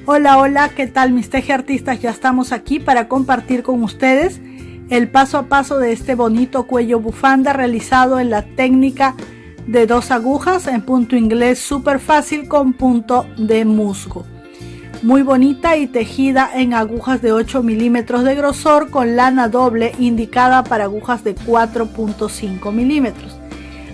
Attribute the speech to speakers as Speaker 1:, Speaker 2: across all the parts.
Speaker 1: Hola, hola, ¿qué tal mis teje artistas? Ya estamos aquí para compartir con ustedes el paso a paso de este bonito cuello bufanda realizado en la técnica de 2 agujas en punto inglés súper fácil con punto de musgo. Muy bonita y tejida en agujas de 8 milímetros de grosor con lana doble indicada para agujas de 4.5 milímetros.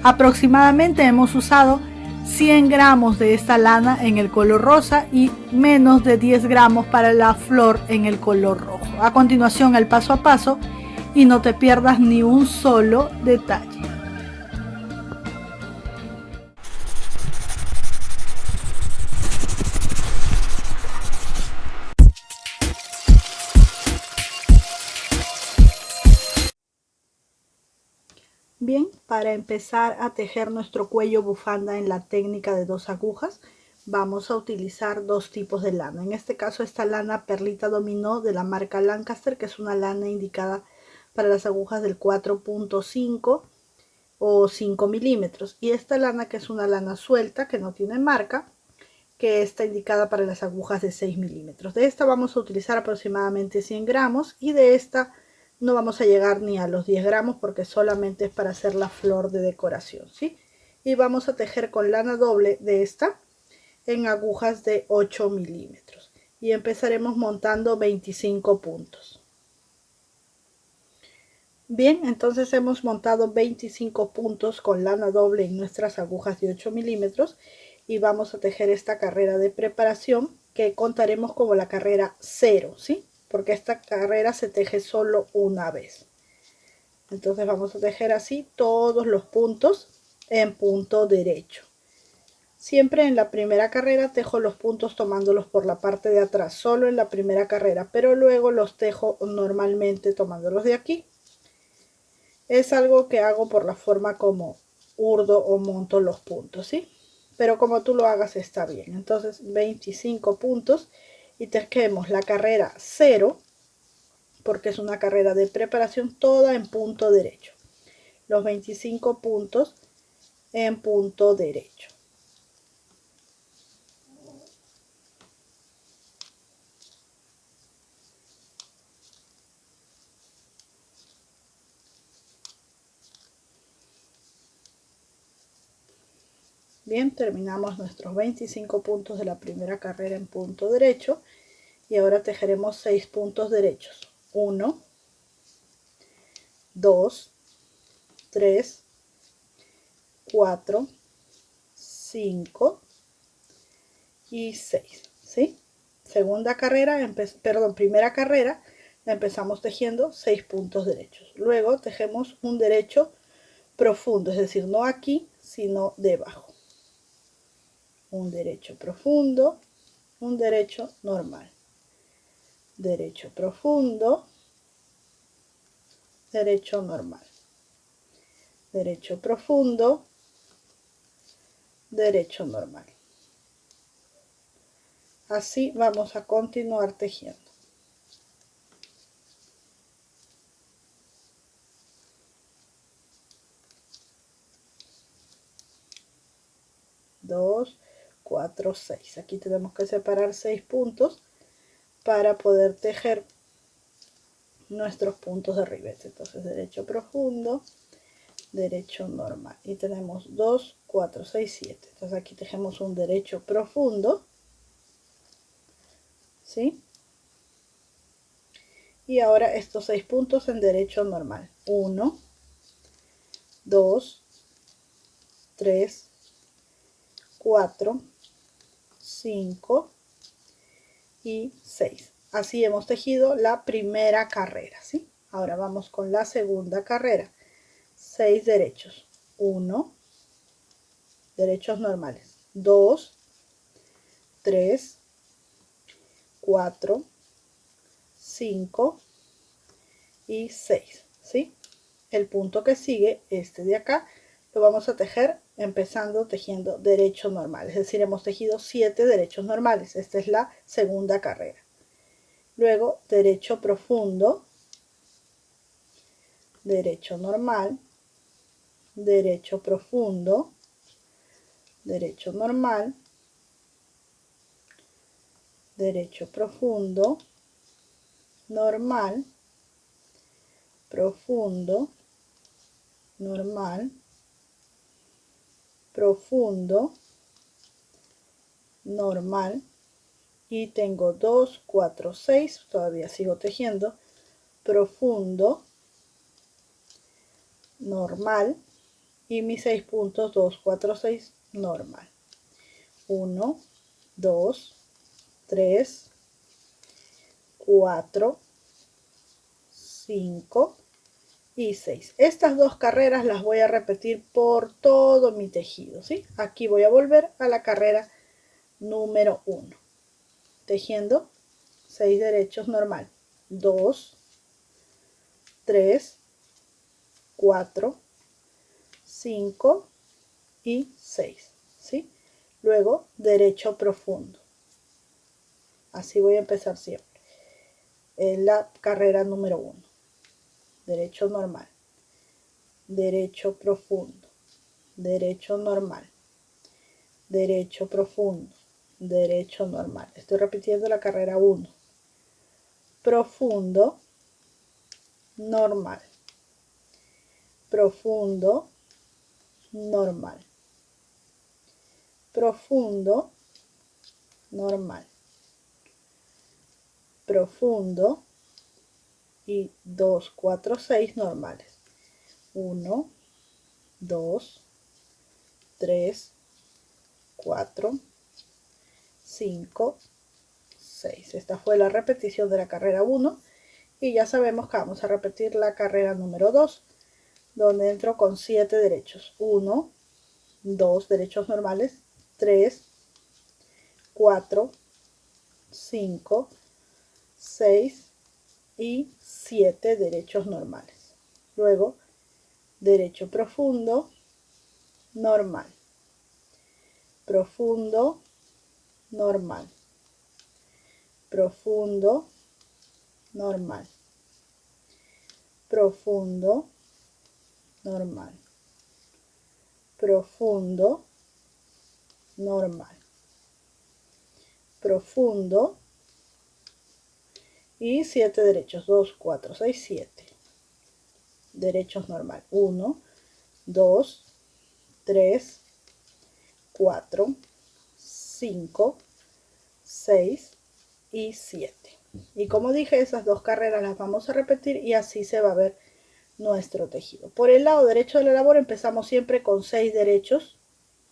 Speaker 1: Aproximadamente hemos usado 100 gramos de esta lana en el color rosa y menos de 10 gramos para la flor en el color rojo. A continuación el paso a paso y no te pierdas ni un solo detalle. Bien, para empezar a tejer nuestro cuello bufanda en la técnica de 2 agujas, vamos a utilizar dos tipos de lana. En este caso, esta lana perlita dominó de la marca Lancaster, que es una lana indicada para las agujas del 4.5 o 5 milímetros. Y esta lana, que es una lana suelta, que no tiene marca, que está indicada para las agujas de 6 milímetros. De esta vamos a utilizar aproximadamente 100 gramos y de esta no vamos a llegar ni a los 10 gramos porque solamente es para hacer la flor de decoración, ¿sí? Y vamos a tejer con lana doble de esta en agujas de 8 milímetros y empezaremos montando 25 puntos. Bien, entonces hemos montado 25 puntos con lana doble en nuestras agujas de 8 milímetros y vamos a tejer esta carrera de preparación que contaremos como la carrera 0, ¿sí? Porque esta carrera se teje solo una vez. Entonces vamos a tejer así todos los puntos en punto derecho. Siempre en la primera carrera tejo los puntos tomándolos por la parte de atrás, solo en la primera carrera, pero luego los tejo normalmente tomándolos de aquí. Es algo que hago por la forma como urdo o monto los puntos, ¿sí? Pero como tú lo hagas está bien. Entonces 25 puntos y tejemos la carrera 0 porque es una carrera de preparación toda en punto derecho. Los 25 puntos en punto derecho. Bien, terminamos nuestros 25 puntos de la primera carrera en punto derecho y ahora tejeremos 6 puntos derechos. 1, 2, 3, 4, 5 y 6, ¿sí? Segunda carrera, primera carrera, empezamos tejiendo 6 puntos derechos. Luego tejemos un derecho profundo, es decir, no aquí, sino debajo. Un derecho profundo, un derecho normal. Derecho profundo, derecho normal. Derecho profundo, derecho normal. Así vamos a continuar tejiendo. Dos, 4, 6. Aquí tenemos que separar 6 puntos para poder tejer nuestros puntos de ribete. Entonces derecho profundo, derecho normal y tenemos 2, 4, 6, 7. Entonces aquí tejemos un derecho profundo, ¿sí? Y ahora estos 6 puntos en derecho normal. 1, 2, 3, 4, 5 y 6. Así hemos tejido la primera carrera, ¿sí? Ahora vamos con la segunda carrera. 6 derechos. 1, derechos normales. 2, 3, 4, 5 y 6, ¿sí? El punto que sigue, este de acá, lo vamos a tejer empezando tejiendo derecho normal, es decir, hemos tejido 7 derechos normales. Esta es la segunda carrera. Luego derecho profundo, derecho normal, derecho profundo, derecho normal, derecho profundo, normal, profundo, normal, profundo, normal, y tengo 2, 4, 6, todavía sigo tejiendo, profundo, normal, y mis 6 puntos, 2, 4, 6, normal. 1, 2, 3, 4, 5 y 6. Estas dos carreras las voy a repetir por todo mi tejido, ¿sí? Aquí voy a volver a la carrera número 1, tejiendo 6 derechos normal, 2, 3, 4, 5 y 6, ¿sí? Luego derecho profundo. Así voy a empezar siempre. En la carrera número 1. Derecho normal. Derecho profundo. Derecho normal. Derecho profundo. Derecho normal. Estoy repitiendo la carrera 1. Profundo. Normal. Profundo. Normal. Profundo. Normal. Profundo. Y 2, 4, 6 normales. 1, 2, 3, 4, 5, 6. Esta fue la repetición de la carrera 1 y ya sabemos que vamos a repetir la carrera número 2, donde entro con 7 derechos. 1, 2 derechos normales, 3, 4, 5, 6 y 7 derechos normales. Luego, derecho profundo, normal, profundo, normal, profundo, normal, profundo, normal, profundo, normal, profundo y 7 derechos, 2, 4, 6, 7 derechos normal, 1, 2, 3, 4, 5, 6 y 7. Y como dije, esas dos carreras las vamos a repetir y así se va a ver nuestro tejido. Por el lado derecho de la labor empezamos siempre con 6 derechos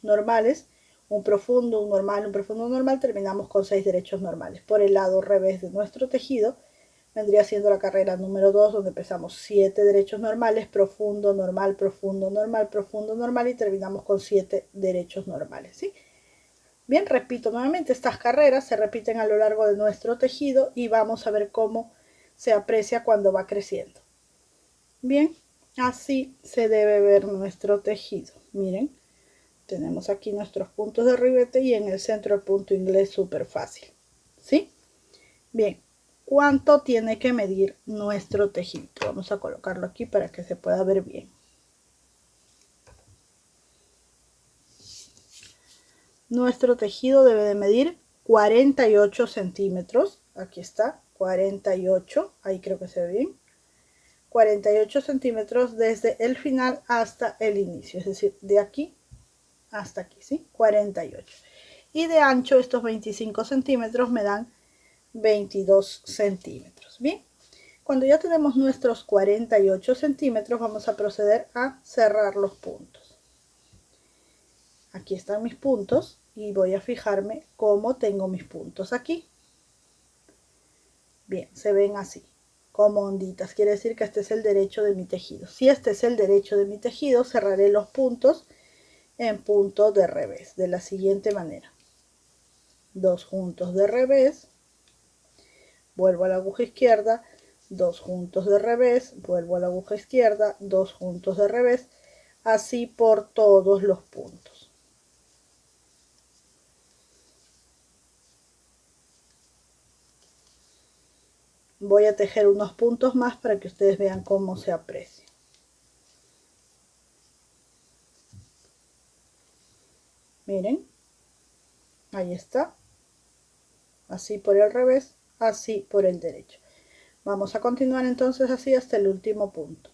Speaker 1: normales, un profundo, un normal, un profundo, un normal, terminamos con 6 derechos normales. Por el lado revés de nuestro tejido vendría siendo la carrera número 2, donde empezamos 7 derechos normales, profundo, normal, profundo, normal, profundo, normal y terminamos con 7 derechos normales, ¿sí? Bien, repito nuevamente, estas carreras se repiten a lo largo de nuestro tejido y vamos a ver cómo se aprecia cuando va creciendo. Bien, así se debe ver nuestro tejido. Miren, tenemos aquí nuestros puntos de ribete y en el centro el punto inglés súper fácil, ¿sí? Bien, ¿cuánto tiene que medir nuestro tejido? Vamos a colocarlo aquí para que se pueda ver bien. Nuestro tejido debe de medir 48 centímetros. Aquí está, 48. Ahí creo que se ve bien. 48 centímetros desde el final hasta el inicio. Es decir, de aquí hasta aquí, ¿sí? 48. Y de ancho estos 25 centímetros me dan 22 centímetros. Bien. Cuando ya tenemos nuestros 48 centímetros, vamos a proceder a cerrar los puntos. Aquí están mis puntos y voy a fijarme cómo tengo mis puntos aquí. Bien, se ven así, como onditas. Quiere decir que este es el derecho de mi tejido. Si este es el derecho de mi tejido, cerraré los puntos en punto de revés, de la siguiente manera. 2 juntos de revés, vuelvo a la aguja izquierda, 2 juntos de revés, vuelvo a la aguja izquierda, 2 juntos de revés, así por todos los puntos. Voy a tejer unos puntos más para que ustedes vean cómo se aprecia. Miren, ahí está. así por el revés, así por el derecho. Vamos a continuar entonces así hasta el último punto.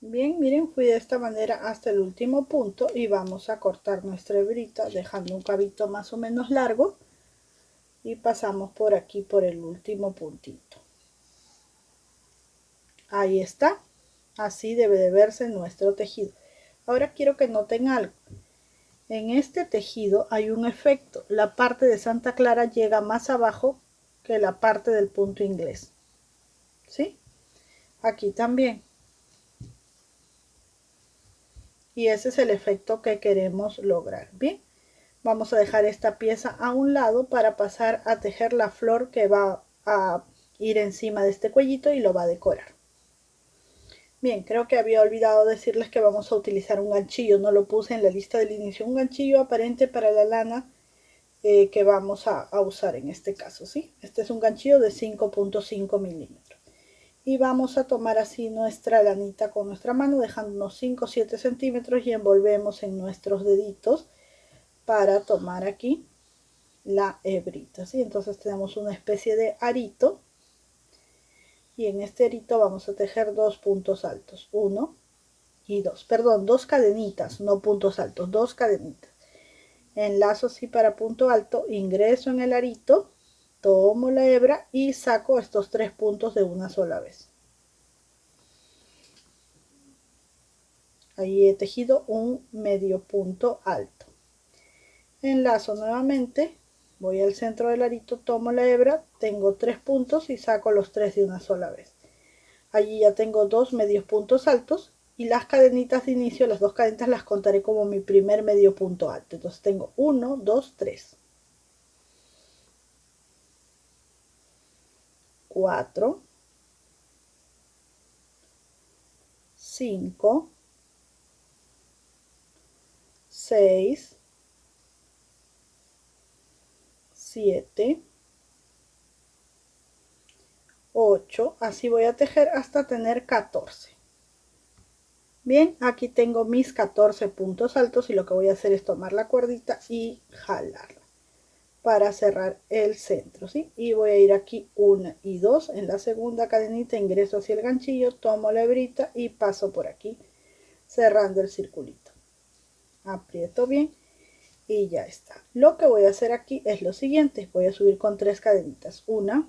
Speaker 1: Bien, miren, fui de esta manera hasta el último punto y vamos a cortar nuestra hebrita dejando un cabito más o menos largo y pasamos por aquí por el último puntito. Ahí está, así debe de verse nuestro tejido. Ahora quiero que noten algo. En este tejido hay un efecto, la parte de Santa Clara llega más abajo que la parte del punto inglés, ¿sí? Aquí también. Y ese es el efecto que queremos lograr. Bien, vamos a dejar esta pieza a un lado para pasar a tejer la flor que va a ir encima de este cuellito y lo va a decorar. Bien, creo que había olvidado decirles que vamos a utilizar un ganchillo, no lo puse en la lista del inicio, un ganchillo aparente para la lana que vamos a usar en este caso, ¿sí? Este es un ganchillo de 5.5 milímetros. Y vamos a tomar así nuestra lanita con nuestra mano, dejando unos 5 o 7 centímetros y envolvemos en nuestros deditos para tomar aquí la hebrita, ¿sí? Entonces tenemos una especie de arito y en este arito vamos a tejer dos puntos altos, 1 y 2, perdón, dos cadenitas, no puntos altos, dos cadenitas. Enlazo así para punto alto, ingreso en el arito, tomo la hebra y saco estos 3 puntos de una sola vez. Ahí he tejido un medio punto alto. Enlazo nuevamente, voy al centro del arito, tomo la hebra, tengo 3 puntos y saco los 3 de una sola vez. Allí ya tengo dos medios puntos altos y las cadenitas de inicio, las dos cadenitas las contaré como mi primer medio punto alto. Entonces tengo 1, 2, 3, 4, 5, 6, 7, 8, así voy a tejer hasta tener 14. Bien, aquí tengo mis 14 puntos altos y lo que voy a hacer es tomar la cuerdita y jalarla para cerrar el centro, ¿sí? Y voy a ir aquí 1 y 2 en la segunda cadenita, ingreso hacia el ganchillo, tomo la hebrita y paso por aquí cerrando el circulito. Aprieto bien y ya está. Lo que voy a hacer aquí es lo siguiente, voy a subir con 3 cadenitas, 1,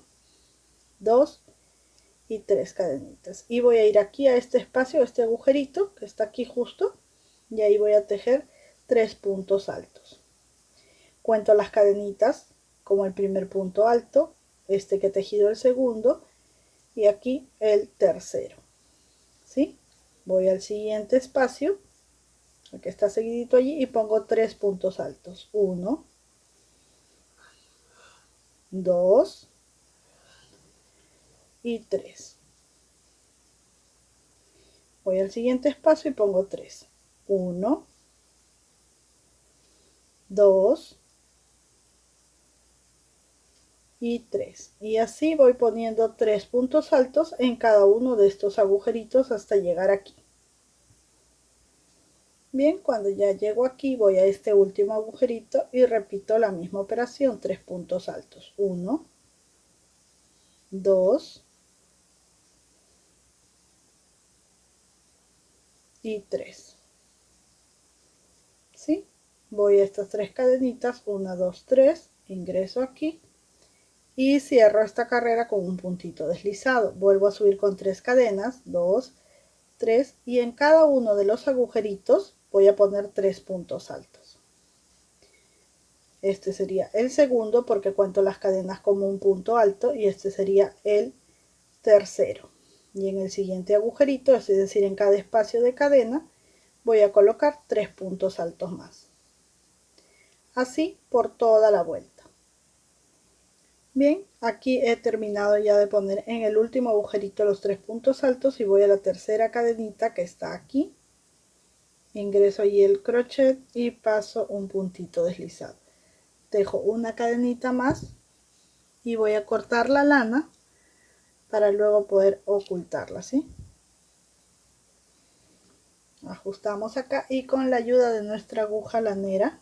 Speaker 1: 2 y 3 cadenitas y voy a ir aquí a este espacio, este agujerito que está aquí justo, y ahí voy a tejer 3 puntos altos. Cuento las cadenitas como el primer punto alto, este que he tejido el segundo y aquí el tercero, ¿sí? Voy al siguiente espacio, el que está seguidito allí, y pongo 3 puntos altos, 1, 2 y 3. Voy al siguiente espacio y pongo 3, 1, 2 y 3. Y así voy poniendo 3 puntos altos en cada uno de estos agujeritos hasta llegar aquí. Bien, cuando ya llego aquí voy a este último agujerito y repito la misma operación, 3 puntos altos, 1, 2 y 3. ¿Sí? Voy a estas 3 cadenitas, 1, 2, 3, ingreso aquí y cierro esta carrera con un puntito deslizado. Vuelvo a subir con 3 cadenas, 2, 3 y en cada uno de los agujeritos voy a poner 3 puntos altos. Este sería el segundo porque cuento las cadenas como un punto alto y este sería el tercero. Y en el siguiente agujerito, es decir, en cada espacio de cadena, voy a colocar 3 puntos altos más. Así por toda la vuelta. Bien, aquí he terminado ya de poner en el último agujerito los 3 puntos altos y voy a la tercera cadenita que está aquí. Ingreso allí el crochet y paso un puntito deslizado. Dejo una cadenita más y voy a cortar la lana para luego poder ocultarla, ¿sí? Ajustamos acá y con la ayuda de nuestra aguja lanera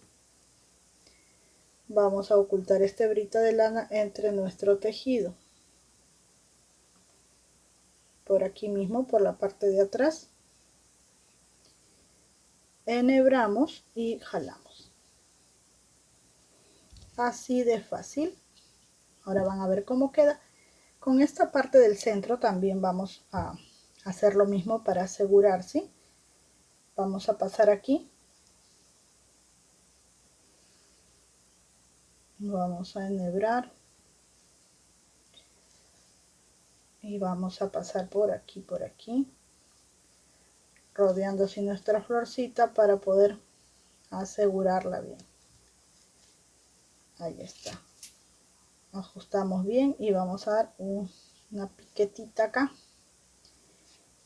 Speaker 1: vamos a ocultar esta hebrita de lana entre nuestro tejido. Por aquí mismo, por la parte de atrás. Enhebramos y jalamos. Así de fácil. Ahora van a ver cómo queda. Con esta parte del centro también vamos a hacer lo mismo para asegurar, ¿sí? Vamos a pasar aquí. Vamos a enhebrar. Y vamos a pasar por aquí, rodeando así nuestra florcita para poder asegurarla bien. Ahí está. Ajustamos bien y vamos a dar una piquetita acá.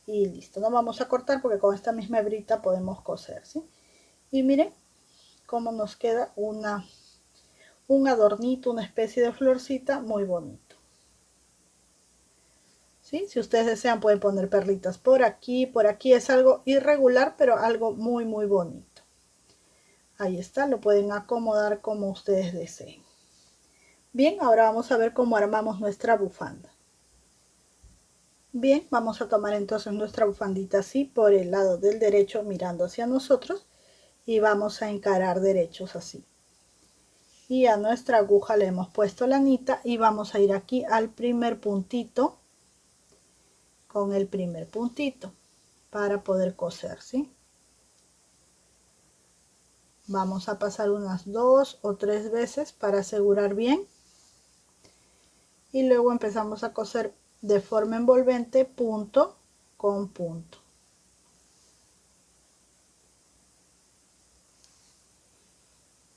Speaker 1: Y listo. No vamos a cortar porque con esta misma hebrita podemos coser, ¿sí? Y miren cómo nos queda un adornito, una especie de florcita muy bonito. ¿Sí? Si ustedes desean pueden poner perlitas por aquí, es algo irregular, pero algo muy bonito. Ahí está, lo pueden acomodar como ustedes deseen. Bien, ahora vamos a ver cómo armamos nuestra bufanda. Bien, vamos a tomar entonces nuestra bufandita así por el lado del derecho mirando hacia nosotros y vamos a encarar derechos así. Y a nuestra aguja le hemos puesto lanita y vamos a ir aquí al primer puntito con el primer puntito para poder coser, ¿sí? Vamos a pasar unas 2 o 3 veces para asegurar bien y luego empezamos a coser de forma envolvente punto con punto.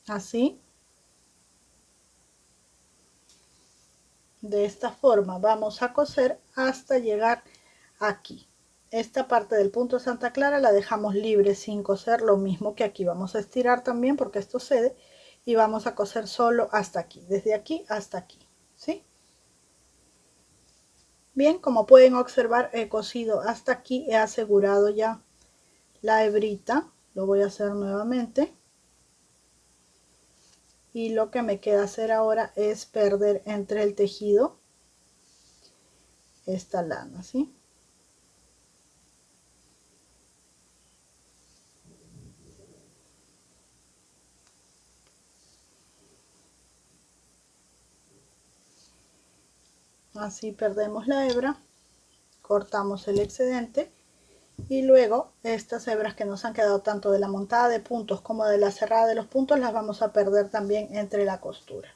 Speaker 1: Así. De esta forma vamos a coser hasta llegar aquí. Esta parte del punto de Santa Clara la dejamos libre sin coser, lo mismo que aquí. Vamos a estirar también porque esto cede y vamos a coser solo hasta aquí, desde aquí hasta aquí, ¿sí? Bien, como pueden observar he cosido hasta aquí, he asegurado ya la hebrita. Lo voy a hacer nuevamente. Y lo que me queda hacer ahora es perder entre el tejido esta lana, ¿sí? Así perdemos la hebra, cortamos el excedente y luego estas hebras que nos han quedado tanto de la montada de puntos como de la cerrada de los puntos las vamos a perder también entre la costura.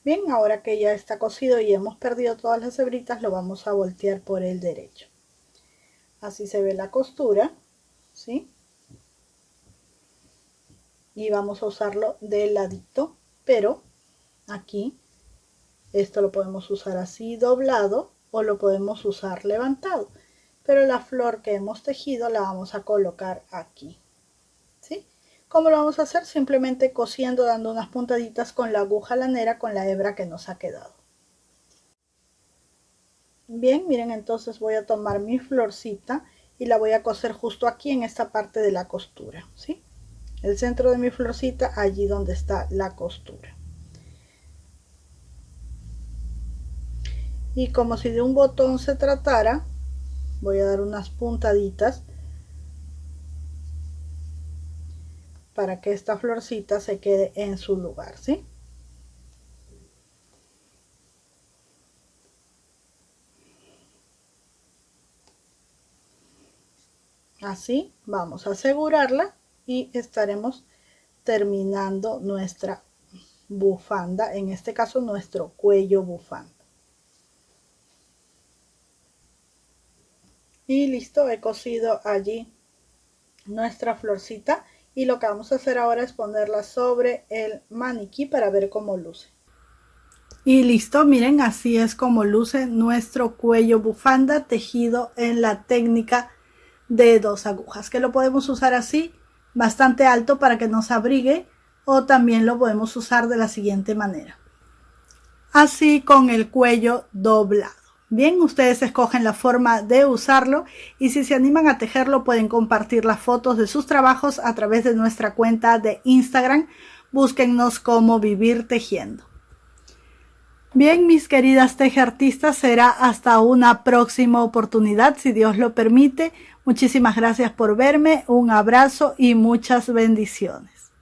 Speaker 1: Bien, ahora que ya está cosido y hemos perdido todas las hebritas, lo vamos a voltear por el derecho. Así se ve la costura, ¿sí? Y vamos a usarlo de ladito, pero aquí esto lo podemos usar así doblado o lo podemos usar levantado. Pero la flor que hemos tejido la vamos a colocar aquí, ¿sí? ¿Cómo lo vamos a hacer? Simplemente cosiendo, dando unas puntaditas con la aguja lanera con la hebra que nos ha quedado. Bien, miren, entonces voy a tomar mi florcita y la voy a coser justo aquí en esta parte de la costura, ¿sí? El centro de mi florcita, allí donde está la costura. Y como si de un botón se tratara, voy a dar unas puntaditas para que esta florcita se quede en su lugar, ¿sí? Así vamos a asegurarla y estaremos terminando nuestra bufanda, en este caso nuestro cuello bufanda. Y listo, he cosido allí nuestra florcita y lo que vamos a hacer ahora es ponerla sobre el maniquí para ver cómo luce. Y listo, miren, así es como luce nuestro cuello bufanda tejido en la técnica de 2 agujas, que lo podemos usar así bastante alto para que nos abrigue, o también lo podemos usar de la siguiente manera, así con el cuello doblado. Bien, ustedes escogen la forma de usarlo y si se animan a tejerlo pueden compartir las fotos de sus trabajos a través de nuestra cuenta de Instagram búsquennos como Vivir Tejiendo. Bien, mis queridas tejeartistas, será hasta una próxima oportunidad, si Dios lo permite. Muchísimas gracias por verme, un abrazo y muchas bendiciones.